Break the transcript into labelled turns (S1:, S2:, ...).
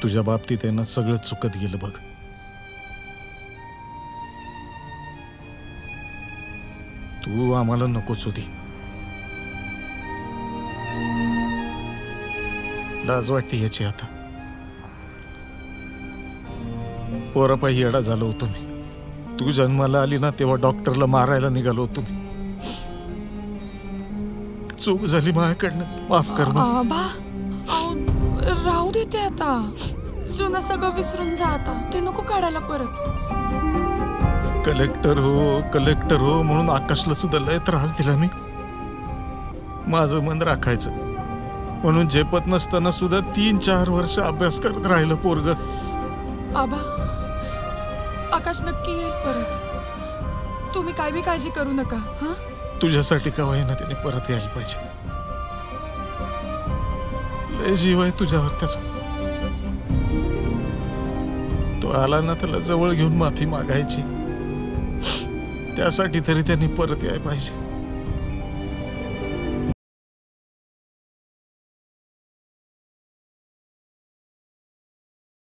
S1: तुझ्या बाबतीत आहे ना सगळं चुकत गेलं बघ. तू आम्हाला नकोच होती. लाज वाटते याची आता. पोरापायी येडा झालो होतो मी. तू जन्माला आली ना तेव्हा डॉक्टरला मारायला निघालो होतो मी. चूक झाली माझ्याकडनं, माफ कर ना.
S2: आबा राहू दे ते आता. जुनं सगळं विसरून जा आता. ते नको काढायला परत.
S1: कलेक्टर हो म्हणून आकाशला सुद्धा लय त्रास दिला मी. माझं मन राखायचं म्हणून झेपत नसताना सुद्धा 3-4 वर्ष अभ्यास करत राहिलं पोरग.
S2: आबा आकाश नक्की येईल परत. तुम्ही काय बी काळजी करू नका. हा
S1: तुझ्यासाठी का होईना त्याने परत यायला पाहिजे. लय जीव आहे तुझ्यावर त्याचा. तो आला ना त्याला जवळ घेऊन माफी मागायची. त्यासाठी तरी त्यांनी परत यायला पाहिजे.